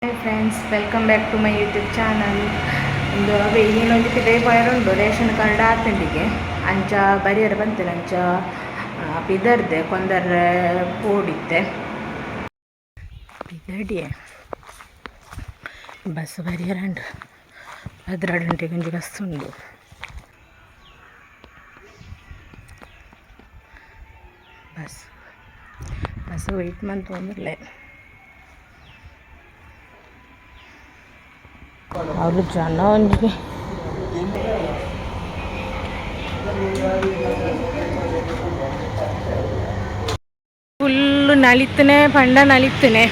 Hi friends, welcome back to my YouTube channel. ಇಂದು ಅವೇ ಏನೊಂದಿಗೆ ದಯಪಾಯರುಂಡು ರೇಷನ್ ಕಾರ್ಡ್ ಆತಂಡಿಗೆ ಅಂಚ ಬರಿಯರ ಬಂತಿಲ್ಲ ಅಂಚ ಪಿದರ್ದೆ ಕೊಂದರ ಪೋಡಿತ್ತೆ ಪಿದಡಿಯೆ ಬಸ್ ಬರಿಯರಂಡು 12 ಗಂಟೆಗೆ ಒಂಜಿ ಬಸ್ ಉಂಡು. ಬಸ್ ವೆಯ್ಟ್ ಮಂತೊಂದುಲ್ಲೆ ಅವರು ಜನ ಒಂದಿಗೆ ಫುಲ್ಲು ನಲಿತನೆ ಪಂಡ ನಲಿತನೆ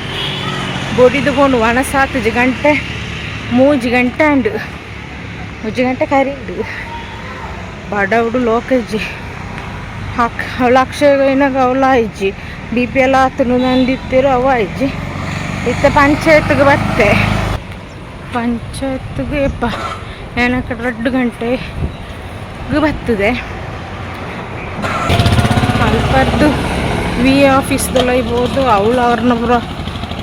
ಬೊಡಿದು ಕೊಂಡು ವನಸಾತು ಗಂಟೆ 3 ಗಂಟೆ ಅಂಡು 3 ಗಂಟೆ ಕರಿಂಡು ಬಡವಡು ಲೋಕಜ್ಜಿ ಅವಳ ಅಕ್ಷಯನಾಗ ಅವಳ ಇಜ್ಜಿ BPL ಆತನು ನಂದಿತ್ತಿರು ಅವ ಇಜ್ಜಿ ಇತ್ತ ಪಂಚಾಯತ್ಗೆ ಬತ್ತೆ ಪಂಚಾಯತ್ಗೆ ಏನಕ್ಕೆ 2 ಗಂಟೆಗೆ ಬರ್ತದೆ. ಅಲ್ಪದ್ದು VA ಆಫೀಸ್ದೆಲ್ಲ ಇರ್ಬೋದು ಅವಳು ಅವ್ರನ್ನ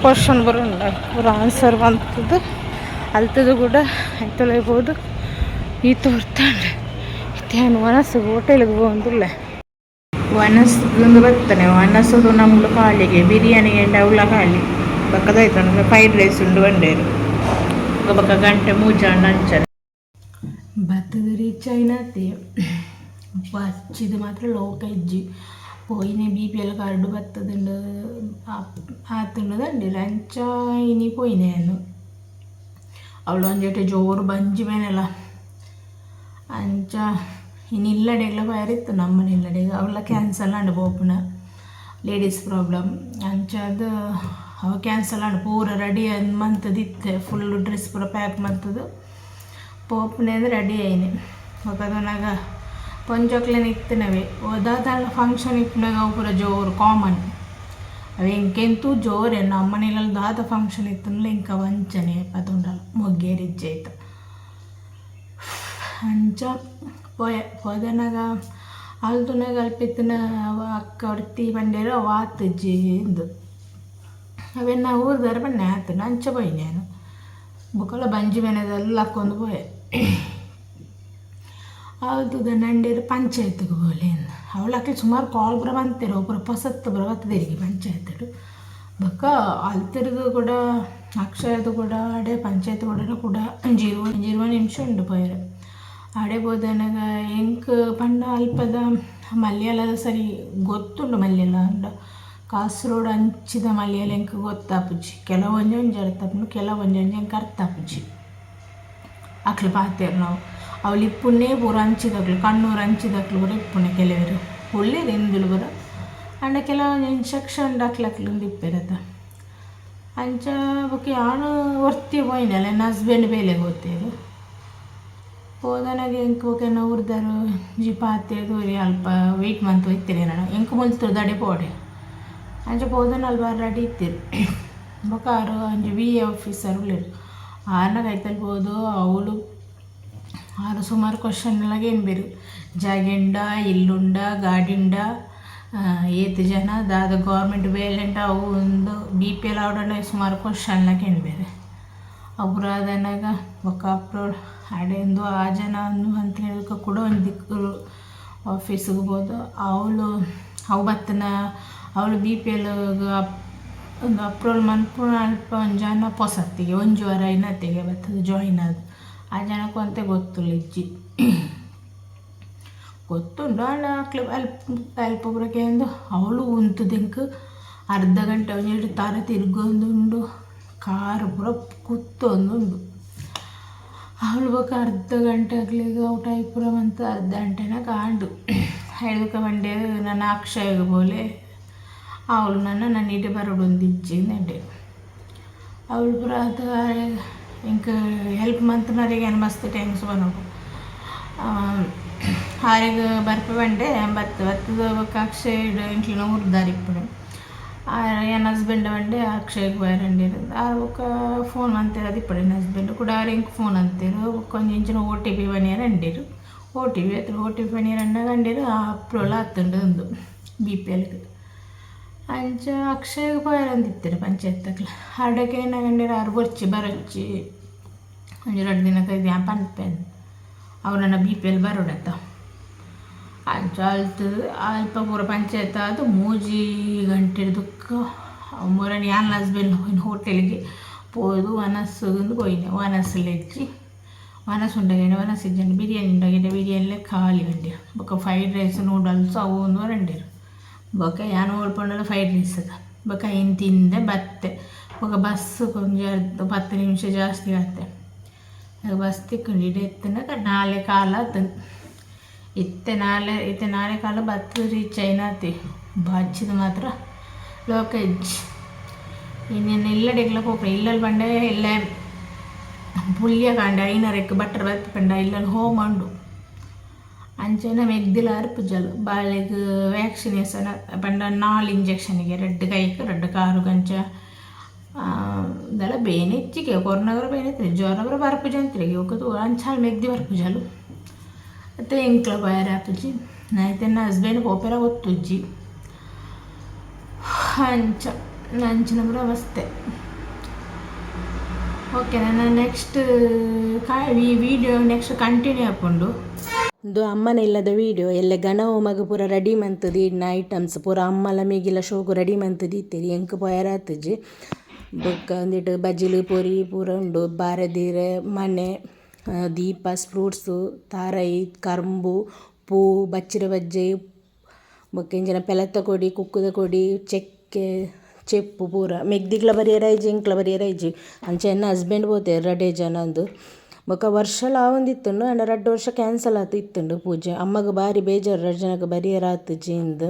ಕ್ವಶನ್ ಬರೋಲ್ಲ ಅವ್ರ ಆನ್ಸರ್ ಬಂತದ್ದು ಅಲ್ತದ್ದು ಕೂಡ ಆಯ್ತಲ್ಲ ಇರ್ಬೋದು ಈ ತೋರ್ತಾಂಡೆ ಇತ್ತೇನು ವನಸ್ಸಿಗೆ ಹೋಟೆಲ್ಗೆ ಹೋಗಿಲ್ಲ ವನಸ್ಸಿಗೆ ಬರ್ತಾನೆ ವನಸ್ಸದು ನಮ್ಗೆ ಕಾಲಿಗೆ ಬಿರಿಯಾನಿಗೆ ಅವಳ ಖಾಲಿ ಪಕ್ಕದಾಯ್ತು ನನಗೆ ಫ್ರೈಡ್ ರೈಸ್ ಉಂಡು ಬಂಡೇರು ಬಕ್ಕ ಗಂಟೆ ಮೂಜಾಂಡ ಅಂಚಾರ ಭತ್ತದ ರೀಚ್ ಐನತಿ ಹಚ್ಚಿದ ಮಾತ್ರ ಲೋಕ ಇಜ್ಜಿ പോയിനെ BPL ಕಾರ್ಡು ಬರ್ತದುಂಡು ಆತುಂಡದಂಡಿಲ್ಲ ಅಂಚ ಇನಿ ಪೋಯಿನೇನು ಅವಳು ಒಂಜೇಟೆ ಜೋರು ಬಂಜಿ ಮೇನೆಲ್ಲ ಅಂಚ ಇನ್ನು ಇಲ್ಲಡೆಗ್ಲ ಬಯರಿತ್ತು ನಮ್ಮನೆ ಇಲ್ಲಡೆಗ ಅವಳ ಕ್ಯಾನ್ಸಲ್ ಅಂಡು ಪೋಪುನ ಲೇಡೀಸ್ ಪ್ರಾಬ್ಲಮ್ ಅಂಚ ಅದು ಅವ ಕ್ಯಾನ್ಸಲ್ ಅಂಡು ಪೂರ ರೆಡಿ ಮಂತದಿತ್ತೆ ಫುಲ್ಲು ಡ್ರೆಸ್ ಪೂರ ಪ್ಯಾಕ್ ಮಂತದ್ದು ಪೋಪುನೆ ಅಂದ್ರೆ ರೆಡಿ ಆಯ್ನೆ ಒಕ್ಕದನಾಗ ಪೊಂಜೊಕ್ಲೇನ ಇತ್ತನವೆ ಓದಾದಲ್ಲ ಫಂಕ್ಷನ್ ಇಪ್ಪನಾಗ ಅವು ಪೂರ ಜೋರು ಕಾಮನ್ ಅವು ಎಂಕೆಂತೂ ಜೋರೆ ನಮ್ಮ ಮನೇಲಿ ದಾದ ಫಂಕ್ಷನ್ ಇತ್ತನಲ್ಲ ಇಂಕ ವಂಚನೆ ಪತುಂಡಲ್ಲ ಮೊಗ್ಗೇರಿಜ್ಜೆ ಆಯ್ತು ಅಂಚ ಹೋದನಾಗ ಅಲ್ತುನಾಗ ಅಲ್ಪಿತ್ತನ ಅಕ್ಕ ಹೊಡ್ತಿ ಬಂಡೇರು ಅವ ಆತಜ್ಜಿ ಇಂದು ಅವೆನ್ನ ಊರ್ದಾರ ಬನ್ನೆ ಆತನ ಅಂಚ ಪೋಯ್ ನಾನು ಬುಕ್ಕಲ ಬಂಜಿ ಮನೆದೆಲ್ಲ ಹಾಕ್ಕೊಂಡು ಪೋಯೆ ಹೌದು ನಂಡೇರು ಪಂಚಾಯತ್ಗೆ ಬೋಲೆ ಅವಳಕ್ಕೆ ಸುಮಾರು ಕಾಲ್ ಬರ ಬಂತೀರ ಒಬ್ಬರು ಪಸತ್ತು ಬರ ಬರ್ತದೇರಿಗೆ ಪಂಚಾಯತ್ ಬೊಕ್ಕ ಅಲ್ತಿರ್ದು ಕೂಡ ಅಕ್ಷಯದು ಕೂಡ ಅಡೆ ಪಂಚಾಯತ್ ಕೂಡ 0 ನಿಮಿಷ ಉಂಡು ಪೋಯರು ಆಡೆ ಬೋದನಾಗ ಎಂಕ್ ಪಂಡ ಅಲ್ಪದ ಮಲಯಾಳದ ಸರಿ ಗೊತ್ತುಂಡು ಮಲಯಾಳ ಅಂಡ ಕಾಸರೋಡು ಅಂಚಿದ ಮಲಯಾಳ ಎಂಕ್ ಗೊತ್ತಾಪುಜಿ ಕೆಲವೊಂಜಿ ಅರ್ಥಪ್ಪು ಕೆಲವೊಂಜಿ ಎಂಕ್ ಅರ್ಥಾಪುಜಿ ಅಕ್ಲು ಪಾತೇರು ನಾವು ಅವಳು ಇಪ್ಪುನ್ನೇ ಪೂರ ಹಂಚಿದಾಗ್ಲು ಕಣ್ಣೂರು ಹಂಚಿದಾಗ್ಲು ಪೂರ ಇಪ್ಪುನೆ ಕೆಲವರು ಒಳ್ಳೇದು ಎಂದುಲು ಬರ ಅಂಡ ಕೆಲವೊಂದು ಇನ್ಸ್ಟ್ರಕ್ಷನ್ ಡಾಕ್ಲಕ್ಲೊಂದು ಇಪ್ಪಿರತ್ತ ಅಂಚ ಬೊಕ್ಕೆ ಯಾನು ಹೊರ್ತಿ ಪೋಯ್ನಲ್ಲ ನನ್ನ ಹಸ್ಬೆಂಡ್ ಬೇಲೆಗೆ ಹೋಗ್ತೇರು ಹೋದನಾಗ ಎಂಕ್ ಓಕೆ ಊರ್ದಾರು ಜಿ ಪಾತೆ ದೂರಿ ಅಲ್ಪ ವೆಯ್ಟ್ ಮಂತ್ ಹೋಯ್ತೀರಿ ನಾನು ಎಂಕ್ ಮುಲ್ತರು ದಡೆ ಪೋಡೆ ಅಂಚ ಹೋದನ ಅಲ್ವ ರೆಡಿ ಇತ್ತೀರು ಬೊಕ್ಕ ಆರು ಅಂಜು VA ಆಫೀಸರ್ ಉಳ್ಳೇರು ಆರ್ನಾಗ ಐತಲ್ಬೋದು ಅವಳು ಆರು ಸುಮಾರು ಕ್ವಶನ್ ಎಲ್ಲ ಏನು ಬೇರು ಜಾಗೆಂಡ ಇಲ್ಲುಂಡ ಗಾಡಿಂಡ ಏತು ಜನ ದಾದ ಗೌರ್ಮೆಂಟ್ ಬೇಲೆಂಡ ಅವು ಒಂದು BPL ಆವಡನೆ ಸುಮಾರು ಕ್ವಶನ್ಲಾಗ ಏನು ಬೇರೆ ಒಬ್ಬರು ಅದನ್ನಾಗ ಬೊಕ್ಕ ಅಪ್ರೋಡ್ ಅಡೆಂದು ಆ ಜನ ಅಂತ ಹೇಳೋಕೆ ಕೂಡ ಒಂದು ದಿಕ್ಕು ಆಫೀಸಿಗೆ ಹೋದು ಅವು ಬತ್ತನ ಅವಳು BPL ಒಂದು ಅಪ್ರೋಲ್ ಮನ್ಪುಣ ಅಲ್ಪ ಒಂದು ಜನ ಪೊಸತ್ತಿಗೆ 1 ವಾರ ಇನ್ನತ್ತಿಗೆ ಬರ್ತದೆ ಜಾಯಿನ್ ಆದ ಆ ಜನಕ್ಕೂ ಅಂತ ಗೊತ್ತಿಲ್ಲ ಇಜ್ಜಿ ಗೊತ್ತುಂಡು ಅಣ್ಣ ಅಲ್ಪ ಬರೋಕೆ ಅಂದು ಅವಳು ಉಂತದಿಂಕ್ ಅರ್ಧ ಗಂಟೆ ಒಂಜೆರಡು ತರ ತಿರ್ಗೊಂದುಂಡು ಕಾರು ಪೂರ ಕೂತೊಂದುಂಡು ಅವಳು ಬೇಕು ಅರ್ಧ ಗಂಟೆ ಆಗ್ಲಿಗೆ ಔಟ್ ಆಗಿ ಪೂರ ಬಂತು ಅರ್ಧ ಗಂಟೆನ ಕಾಂಡು ಹೇಳಿದಕ್ಕೆ ಬಂಡೆ ನನ್ನ ಅಕ್ಷಯಗೆ ಬೋಲೆ ಅವಳು ನನ್ನ ಇಡೆ ಬರೋಡೊಂದು ಇಜ್ಜಿ ನಡೆ ಅವಳು ಪೂರ ಅದು ಇಂಕ ಹೆಲ್ಪ್ ಮಂತ್ನವರಿಗೆ ಏನು ಮಸ್ತ್ ಟ್ಯಾಂಕ್ಸ್ ಬರೋದು ಆರಿಗೆ ಬರ್ಪೆ ಬಂಡೆ ಬತ್ತದ ಅಕ್ಷಯ ಇಂಕ್ಲಿನ ಉರ್ದಾರಿ ಇಪ್ಪಡೆ ನನ್ನ ಹಸ್ಬೆಂಡ್ ಬಂಡೆ ಅಕ್ಷಯಗೆ ಬರಂಡಿರು ಆಗ ಫೋನ್ ಅಂತಿರೋದು ಇಪ್ಪಡೆ ನನ್ನ ಹಸ್ಬೆಂಡ್ ಕೂಡ ಇಂಕ್ ಫೋನ್ ಅಂತಿರು ಕೊಂಚ OTP ಬನಿಯರು ಅಂಡಿರು OTP ಬನಿಯರು ಅಂಡಾಗ ಅಂಡಿರು ಅಪ್ರೋಲ ಹತ್ತುಂಡು ಒಂದು BPLಗೆ ಅಂಚ ಅಕ್ಷಯಗೆ ಪೋಯರಂದಿತ್ತೇನೆ ಪಂಚಾಯತ್ಗೆ ಹಾಡಕ್ಕೆ ನಂಗಂಡಿರ ಆರು ಬರೊಚ್ಚಿ ಒಂದು 2 ದಿನಕ್ಕೆ ಪನ್ಪೇನು ಅವು ನನ್ನ BPL ಬರೋಡತ್ತ ಅಂಚ ಅಲ್ಪ ಪೂರ ಪಂಚಾಯತ್ ಅದು 3 ಗಂಟೆ ದುಃಖ ಮೂರನೇ ಯಾನ್ ಹಸ್ಬೆಂಡ್ ಹೋಟೆಲ್ಗೆ పోదు వనస్సు పోయినా వనస్సులు తెచ్చి వనస్సు ఉండగానే వనస్సు ఇచ్చండి బిర్యానీ ఉండగానే బిర్యానీలో ఖాళీ వండి ఒక ఫ్రైడ్ రైస్ నూಡಲ್ಸ್ ಅವು ಒಂದು ರಂಡಿರು ಬೊಕ ಯಾನು ಓಡ್ಕೊಂಡಲ್ಲ ಫ್ರೈಡ್ ರೈಸ್ ಬೊಕ ಏನು ತಿಂದೆ ಬತ್ತೆ ఒక బస్సు కొంచెం 10 నిమిషం ಜಾಸ್ತಿ ಆಗುತ್ತೆ ಬಸ್ ತಿಕ್ಕೊಂಡು ಎತ್ತನ 4 ಕಾಲ ಇತ್ತೆ 4 ಕಾಲ ಬತ್ತು ರೀಚ್ అయినాತಿ ಬಾಚಿದ ಮಾತ್ರ ಲೋಕೇಜ್ ಇನ್ನೇನು ಇಲ್ಲಡೆಗ್ಲ ಹೋಗ್ರೆ ಇಲ್ಲಲ್ಲಿ ಬಂಡೆ ಎಲ್ಲ ಪುಲ್ಯ ಕಾಂಡೆ 5:30ಕ್ಕೆ ಬಟ್ಟರ್ ಬತ್ತು ಪಂಡ ಇಲ್ಲಲ್ಲಿ ಹೋಮಂಡು ಅಂಚೆನ ಮೆಗ್ದಿಲ ಅರ್ಪುಜಲು ಬಾಳೆಗೆ ವ್ಯಾಕ್ಸಿನೇಷನ್ ಪಂಡ 4 ಇಂಜೆಕ್ಷನ್ಗೆ 2 ಕೈಗೆ 2 ಕಾರು ಕಂಚ ಇದೆಲ್ಲ ಬೇನೆ ಹೆಚ್ಚಿಗೆ ಕೊರೋನಾಗ್ರ ಬೇನೆ ಇತ್ತು ಜ್ವರ ಬರ್ಪುಜ ಅಂತಿಗೆ ಹೋಗೋದು ಅಂಚಾಲು ಮೆಗ್ದಿ ಬರ್ಪುಜಲು ಮತ್ತು ಎಂಕ್ಲ ಬಯರ ಹಾಪುಜಿ ನಾಯ್ತೆ ನನ್ನ ಹಸ್ಬೆಂಡ್ ಹೋಪೆರ ಗೊತ್ತುಜ್ಜಿ ಅಂಚಿನ ಅವಸ್ಥೆ ಓಕೆ ನಾನು ನೆಕ್ಸ್ಟ್ ಈ ವಿಡಿಯೋ ನೆಕ್ಸ್ಟ್ ಕಂಟಿನ್ಯೂ ಹಾಕ್ಕೊಂಡು ಇದು ಅಮ್ಮನ ಇಲ್ಲದ ವೀಡಿಯೋ ಎಲ್ಲ ಗಣ ಹೋಮಗ ಪೂರ ರೆಡಿ ಮಂತದಿ ಇನ್ನ ಐಟಮ್ಸ್ ಪೂರ ಅಮ್ಮಲ ಮೀಗಿಲ ಶೋಗು ರೆಡಿ ಮಂತದಿ ಇತ್ತೀರಿ ಎಂಕ್ ಪೋಯರಾತಜಿ ಬೊಕ್ಕ ಒಂದಿಟ್ಟು ಬಜ್ಜಿಲು ಪೊರಿ ಪೂರ ಉಂಡು ಬಾರದೀರೆ ಮನೆ ದೀಪ ಫ್ರೂಟ್ಸು ತಾರೈ ಕರ್ಂಬು ಪೂ ಬಚ್ಚಿರ ಬಜ್ಜೆ ಬೊಕ್ಕ ಇಂಜಿನ ಪೆಲತ್ತ ಕೊಡಿ ಕುಕ್ಕುದ ಕೊಡಿ ಚೆಕ್ಕೆ ಚೆಪ್ಪು ಪೂರ ಮೆಗ್ದಿಗ್ಲ ಬರಿಯ ರೈಜಿ ಇಂಕ್ಲ ಬರಿಯ ರೈಜಿ ಅಂಚೆ ಎನ್ನ ಹಸ್ಬೆಂಡ್ ಪೋತೆ 2 ಜನಂದು ಬೊಕ ವರ್ಷಲ ಆವೊಂದಿತ್ತುಂಡು ಅಂಡ 2 ವರ್ಷ ಕ್ಯಾನ್ಸಲ್ ಆತು ಇತ್ತುಂಡು ಪೂಜೆ ಅಮ್ಮಗ ಬಾರಿ ಬೇಜಾರು 2 ಜನಕ್ಕೆ ಬರಿಯರಾತು ಜೀಂದು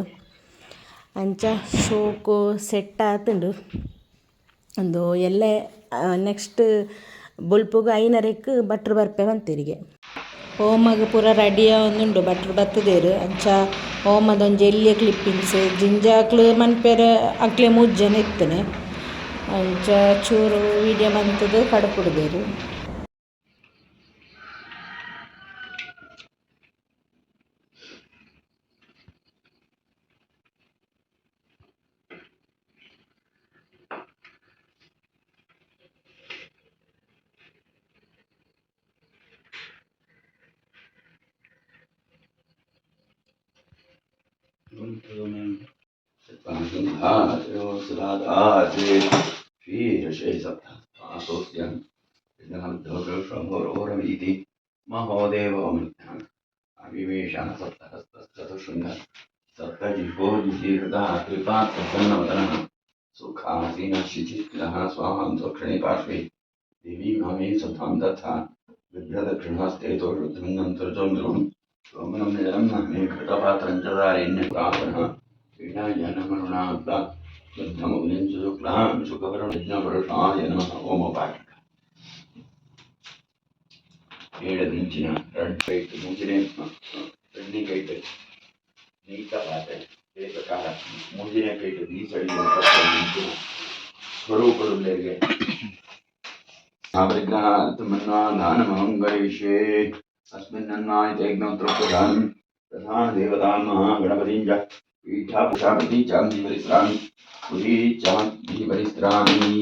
ಅಂಚ ಶೋಕು ಸೆಟ್ ಆತುಂಡು ಒಂದು ಎಲ್ಲೇ ನೆಕ್ಸ್ಟ್ ಬೊಲ್ಪುಗ 5:30ಕ್ಕೆ ಭಟ್ರು ಬರ್ಪೆ ಬಂತಿರಿಗೆ ಹೋಮಗ ಪೂರ ರೆಡಿಯ ಒಂದುಂಡು ಭಟ್ರು ಬತ್ತದೇರು ಅಂಚ ಹೋಮದ ಒಂದು ಎಲ್ಲಿಯ ಕ್ಲಿಪ್ಪಿಂಗ್ಸ್ ಜಿಂಜಾಕ್ಲು ಮನ್ಪೆರ ಅಕ್ಲೆ 3 ಜನ ಇತ್ತನೆ ಅಂಚ ಚೂರು ವೀಡಿಯೋ ಮಂತದ್ದು ಕಡಪುಡ್ದೇರು ಅವಿವೇಶನ ಸಪ್ತಹಸ್ತಶೃಂಗ ಸಪ್ತಜಿಹ್ವೋಜಿದೀರ್ಘ ಕೃಪಾಪ್ರಸನ್ನವದನಃ ಸುಖಾಸೀನ ಶಿಚಿಕ್ಲಃ ಸ್ವಾಹಂ ಸ್ವಕ್ಷಣೆ ಪಾರ್ಶ್ವೇ ದೇವಿ ಮಾಮೇ ಸತಾಂ ತಥಾ ವಿಭ್ರದಕ್ಷಿಣಾಸ್ತೇತೋ ರುದ್ರಂಗಂತರ್ಜೋಂದ್ರುಂ ಸೋಮನಂ ನಿಜಲಂ ಮೇ ಘೃತಪಾತ್ರಂಚದಾರೇಣ್ಯಪ್ರಾಪನಃ ಕ್ರೀಡಾಜನಮರುಣಾತ್ಮ ಬದ್ಧಮುನಿಂಚುಕ್ಲಾಂ ಸುಖವರುಣಜ್ಞಪರುಷಾಯ ನಮಃ ಓಮಪಾಠ 7 ಇಂಚಿನ ರೆಡ್ ಕೈಟ್ ಮುಂಚಿನ ರೆಡ್ಡಿ ಕೈಟ್ ನೀಟ ಪಾತ್ರೆ ಏಕಕಾಲ ಮುಂಜಿನ ಕೈಟ್ ನೀಚಡಿಗೆ ಸ್ವರೂಪದೊಂದಿಗೆ ದಾನಮಹಂಗರಿಷ್ಯೇ ಅಸ್ಮಿನ್ನನ್ನಾಯತೇಜ್ಞೋತ್ರಪ್ರಧಾನಂ ಪ್ರಧಾನ ದೇವತಾಂ ಮಹಾಗಣಪತಿಂಚ ಪೀಠಾಪುಷಾಪತಿ ಚಾಂ ಜೀವರಿಸ್ರಾಮಿ ಪುರೀ ಚಾಂ ಜೀವರಿಸ್ರಾಮಿ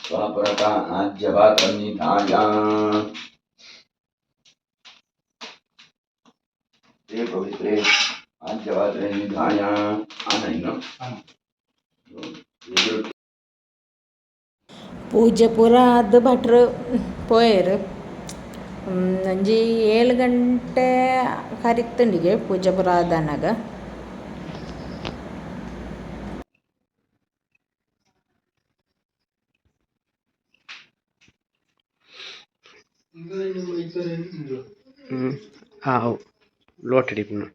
ಸ್ವಪರತ ಆಜ್ಯಪಾತ್ರನ್ನಿಧಾಯ ते पवित्रे आज्यवात्रे निधाय आनयन ಪೂಜೆ ಪೂರ ಅದು ಭಟ್ರು ಪೋಯರು ಒಂಜಿ 7 ಗಂಟೆ ಕರಿತ್ತುಂಡಿಗೆ ಪೂಜೆ ಪೂರ ಆದನಾಗ ಲೋಟ ಹಿಡಿಪುನು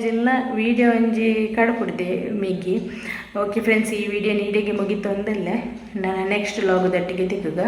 ಜಿಲ್ಲ ವಿಡಿಯೋ ಒಂಜಿ ಕಡಪುಡ್ದೆ ಮಿಗ್ಗಿ ಓಕೆ ಫ್ರೆಂಡ್ಸ್ ಈ ವಿಡಿಯೋ ನೀಡಿಗೆ ಮುಗಿತು ಅಂದಲ್ಲೇ ನಾನು ನೆಕ್ಸ್ಟ್ ಲಾಗ್ ದಟ್ಟಿಗೆ ತಿಕ್ಕುಗ